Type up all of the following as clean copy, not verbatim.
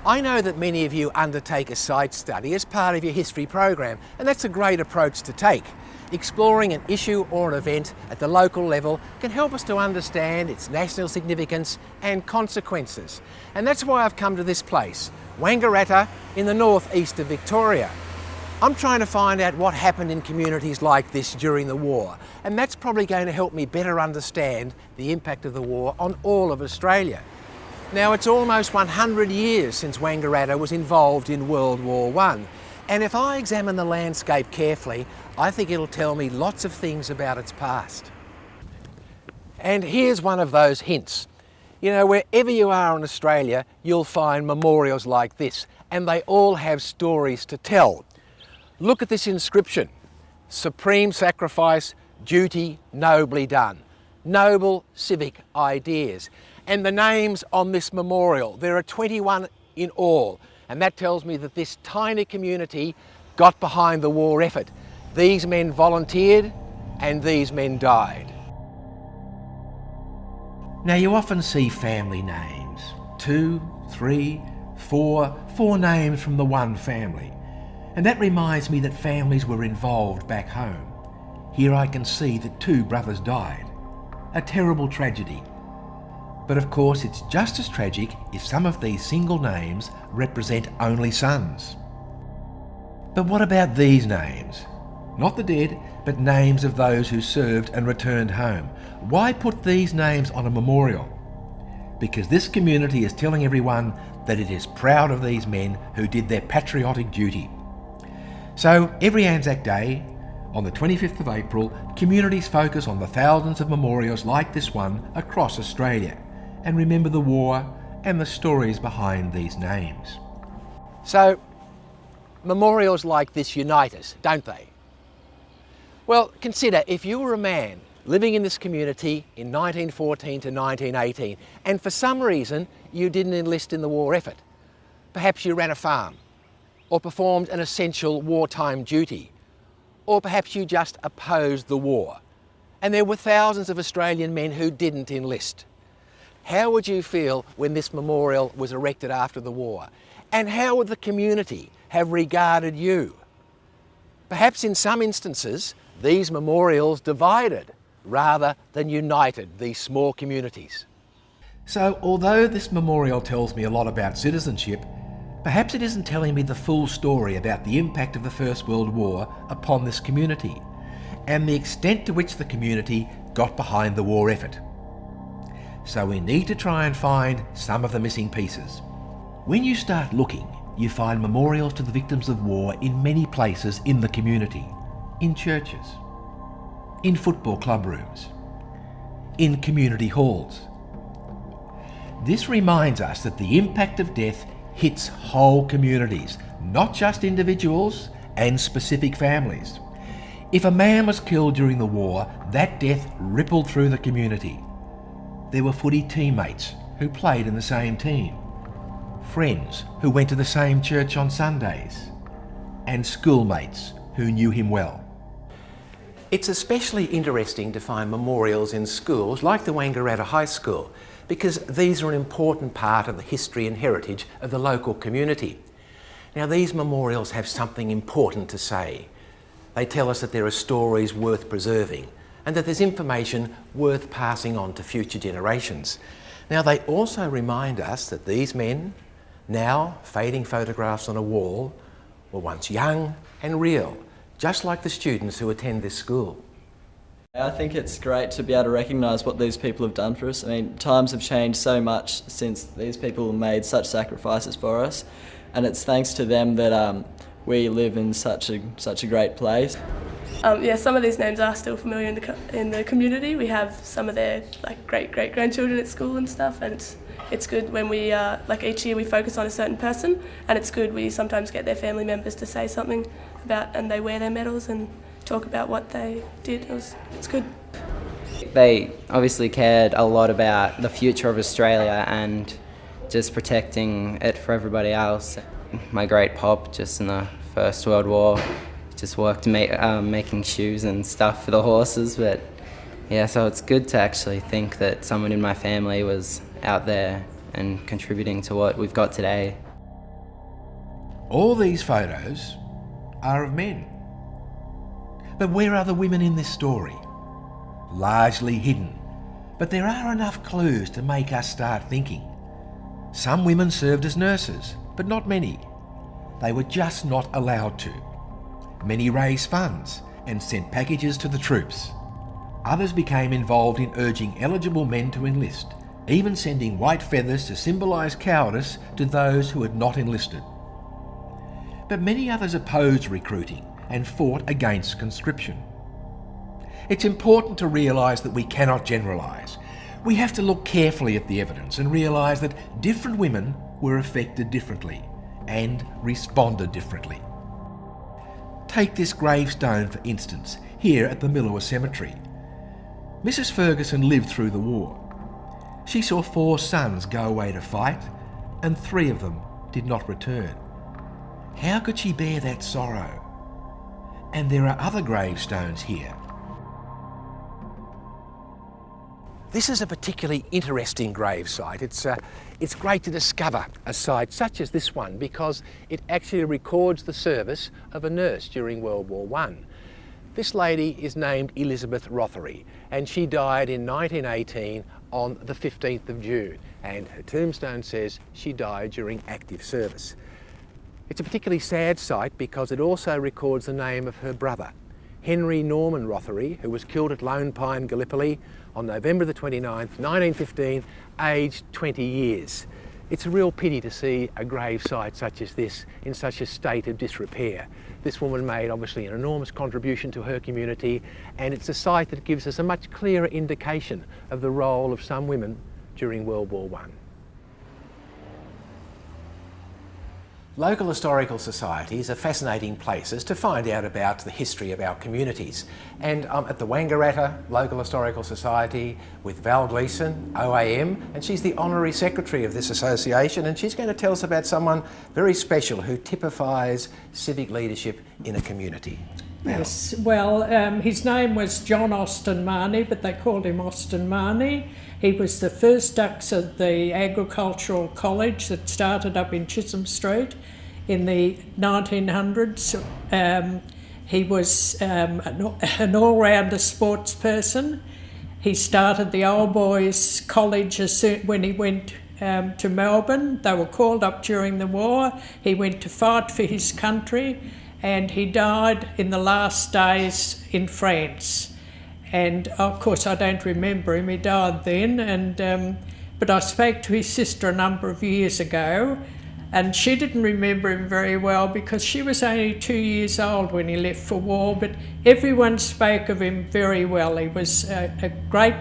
I know that many of you undertake a site study as part of your history program, and that's a great approach to take. Exploring an issue or an event at the local level can help us to understand its national significance and consequences. And that's why I've come to this place, Wangaratta in the northeast of Victoria. I'm trying to find out what happened in communities like this during the war, and that's probably going to help me better understand the impact of the war on all of Australia. Now, it's almost 100 years since Wangaratta was involved in World War I, and if I examine the landscape carefully, I think it'll tell me lots of things about its past. And here's one of those hints. You know, wherever you are in Australia, you'll find memorials like this, and they all have stories to tell. Look at this inscription: supreme sacrifice, duty nobly done. Noble civic ideas. And the names on this memorial, there are 21 in all, and that tells me that this tiny community got behind the war effort. These men volunteered and these men died. Now, you often see family names, 2, 3, 4 names from the one family. And that reminds me that families were involved back home. Here I can see that 2 brothers died. A terrible tragedy. But of course it's just as tragic if some of these single names represent only sons. But what about these names? Not the dead, but names of those who served and returned home. Why put these names on a memorial? Because this community is telling everyone that it is proud of these men who did their patriotic duty. So every Anzac Day, on the 25th of April, communities focus on the thousands of memorials like this one across Australia and remember the war and the stories behind these names. So, memorials like this unite us, don't they? Well, consider if you were a man living in this community in 1914 to 1918 and for some reason you didn't enlist in the war effort. Perhaps you ran a farm or performed an essential wartime duty, or perhaps you just opposed the war. And there were thousands of Australian men who didn't enlist. How would you feel when this memorial was erected after the war? And how would the community have regarded you? Perhaps in some instances, these memorials divided rather than united these small communities. So, although this memorial tells me a lot about citizenship, perhaps it isn't telling me the full story about the impact of the First World War upon this community and the extent to which the community got behind the war effort. So we need to try and find some of the missing pieces. When you start looking, you find memorials to the victims of war in many places in the community. In churches, in football club rooms, in community halls. This reminds us that the impact of death hits whole communities, not just individuals and specific families. If a man was killed during the war, that death rippled through the community. There were footy teammates who played in the same team, friends who went to the same church on Sundays, and schoolmates who knew him well. It's especially interesting to find memorials in schools like the Wangaratta High School, because these are an important part of the history and heritage of the local community. Now, these memorials have something important to say. They tell us that there are stories worth preserving and that there's information worth passing on to future generations. Now, they also remind us that these men, now fading photographs on a wall, were once young and real, just like the students who attend this school. I think it's great to be able to recognise what these people have done for us. I mean, times have changed so much since these people made such sacrifices for us, and it's thanks to them that we live in such a great place. Yeah, some of these names are still familiar in the community. We have some of their great-great-grandchildren at school and stuff, and it's good when we, each year we focus on a certain person, and it's good we sometimes get their family members to say something about, and they wear their medals and talk about what they did. It's good. They obviously cared a lot about the future of Australia and just protecting it for everybody else. My great pop, just in the First World War, just worked making shoes and stuff for the horses, but yeah, so it's good to actually think that someone in my family was out there and contributing to what we've got today. All these photos are of men. But where are the women in this story? Largely hidden, but there are enough clues to make us start thinking. Some women served as nurses, but not many. They were just not allowed to. Many raised funds and sent packages to the troops. Others became involved in urging eligible men to enlist, even sending white feathers to symbolise cowardice to those who had not enlisted. But many others opposed recruiting and fought against conscription. It's important to realise that we cannot generalise. We have to look carefully at the evidence and realise that different women were affected differently and responded differently. Take this gravestone for instance, here at the Millawa Cemetery. Mrs. Ferguson lived through the war. She saw 4 sons go away to fight, and 3 of them did not return. How could she bear that sorrow? And there are other gravestones here. This is a particularly interesting grave site. It's great to discover a site such as this one because it actually records the service of a nurse during World War I. This lady is named Elizabeth Rothery, and she died in 1918 on the 15th of June, and her tombstone says she died during active service. It's a particularly sad site because it also records the name of her brother, Henry Norman Rothery, who was killed at Lone Pine, Gallipoli on November the 29th, 1915, aged 20 years. It's a real pity to see a grave site such as this in such a state of disrepair. This woman made obviously an enormous contribution to her community, and it's a site that gives us a much clearer indication of the role of some women during World War I. Local historical societies are fascinating places to find out about the history of our communities. And I'm at the Wangaratta Local Historical Society with Val Gleeson, OAM, and she's the Honorary Secretary of this association, and she's going to tell us about someone very special who typifies civic leadership in a community. Yes, well, his name was John Austin Marnie, but they called him Austin Marnie. He was the first dux of the Agricultural College that started up in Chisholm Street in the 1900s. He was an all-rounder sports person. He started the Old Boys College when he went to Melbourne. They were called up during the war. He went to fight for his country, and he died in the last days in France. And of course I don't remember him, he died then, but I spoke to his sister a number of years ago, and she didn't remember him very well because she was only 2 years old when he left for war, but everyone spoke of him very well. He was a great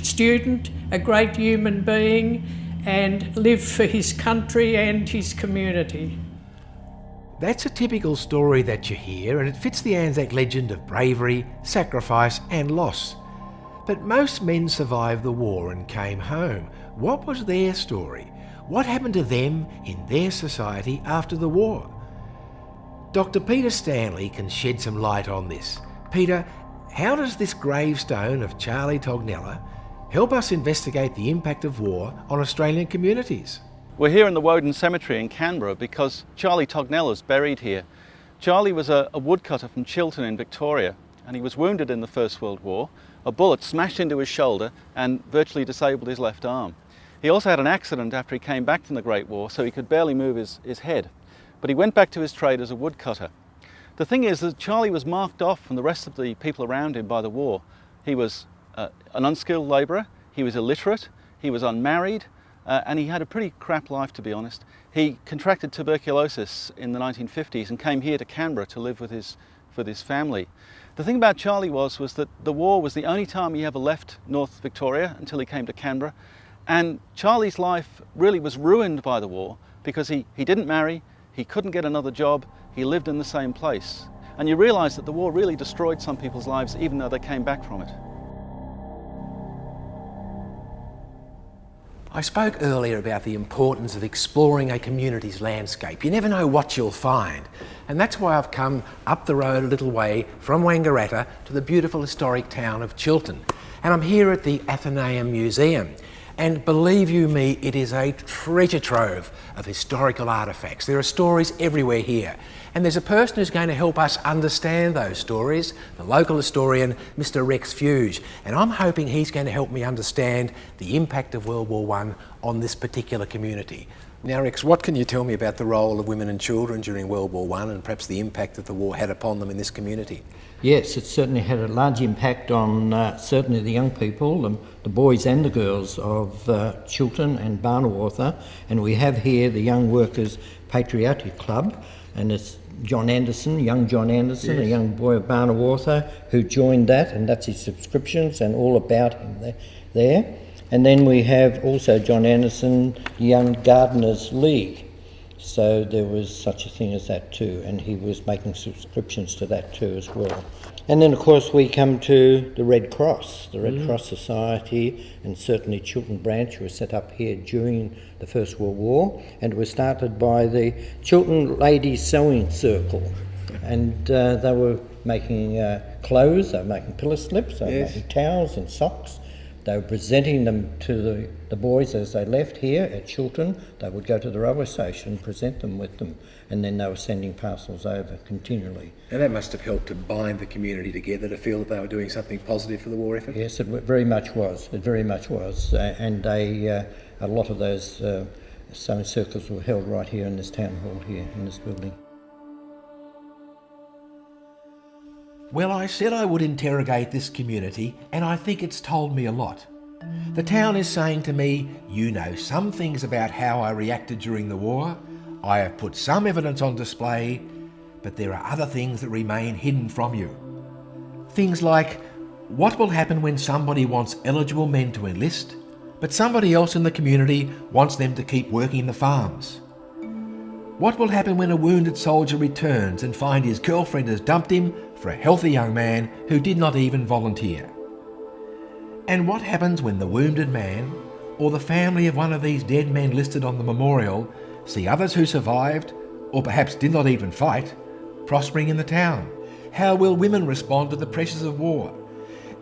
student, a great human being, and lived for his country and his community. That's a typical story that you hear, and it fits the Anzac legend of bravery, sacrifice and loss. But most men survived the war and came home. What was their story? What happened to them in their society after the war? Dr. Peter Stanley can shed some light on this. Peter, how does this gravestone of Charlie Tognella help us investigate the impact of war on Australian communities? We're here in the Woden Cemetery in Canberra because Charlie Tognella is buried here. Charlie was a woodcutter from Chiltern in Victoria, and he was wounded in the First World War. A bullet smashed into his shoulder and virtually disabled his left arm. He also had an accident after he came back from the Great War, so he could barely move his head. But he went back to his trade as a woodcutter. The thing is that Charlie was marked off from the rest of the people around him by the war. He was an unskilled labourer, he was illiterate, he was unmarried, and he had a pretty crap life, to be honest. He contracted tuberculosis in the 1950s and came here to Canberra to live with his family. The thing about Charlie was that the war was the only time he ever left North Victoria until he came to Canberra. And Charlie's life really was ruined by the war because he didn't marry, he couldn't get another job, he lived in the same place. And you realise that the war really destroyed some people's lives even though they came back from it. I spoke earlier about the importance of exploring a community's landscape. You never know what you'll find. And that's why I've come up the road a little way from Wangaratta to the beautiful historic town of Chiltern. And I'm here at the Athenaeum Museum. And believe you me, it is a treasure trove of historical artefacts. There are stories everywhere here. And there's a person who's going to help us understand those stories, the local historian, Mr. Rex Fuge. And I'm hoping he's going to help me understand the impact of World War I on this particular community. Now, Rex, what can you tell me about the role of women and children during World War I and perhaps the impact that the war had upon them in this community? Yes, it certainly had a large impact on certainly the young people, the boys and the girls of Chiltern and Barnawartha. And we have here the Young Workers Patriotic Club, and it's young John Anderson, yes, a young boy of Barnawartha, who joined that, and that's his subscriptions and all about him there. And then we have also John Anderson, Young Gardeners League. So there was such a thing as that too, and he was making subscriptions to that too as well. And then of course we come to the Red Cross, the Red Cross Society, and certainly Chiltern Branch was set up here during the First World War, and it was started by the Chiltern Ladies Sewing Circle, and they were making clothes, they were making pillow slips, they were making towels and socks. They were presenting them to the boys as they left here at Chiltern. They would go to the railway station and present them with them, and then they were sending parcels over continually. And that must have helped to bind the community together, to feel that they were doing something positive for the war effort? Yes, it very much was. It very much was. And a lot of those sewing circles were held right here in this town hall here, in this building. Well, I said I would interrogate this community, and I think it's told me a lot. The town is saying to me, you know some things about how I reacted during the war. I have put some evidence on display, but there are other things that remain hidden from you. Things like, what will happen when somebody wants eligible men to enlist, but somebody else in the community wants them to keep working the farms? What will happen when a wounded soldier returns and finds his girlfriend has dumped him for a healthy young man who did not even volunteer? And what happens when the wounded man, or the family of one of these dead men listed on the memorial, see others who survived, or perhaps did not even fight, prospering in the town? How will women respond to the pressures of war?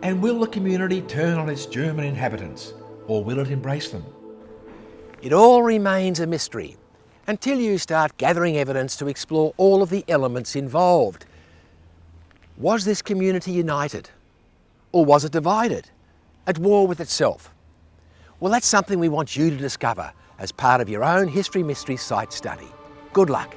And will the community turn on its German inhabitants, or will it embrace them? It all remains a mystery, until you start gathering evidence to explore all of the elements involved. Was this community united? Or was it divided? At war with itself? Well, that's something we want you to discover as part of your own History Mysteries site study. Good luck.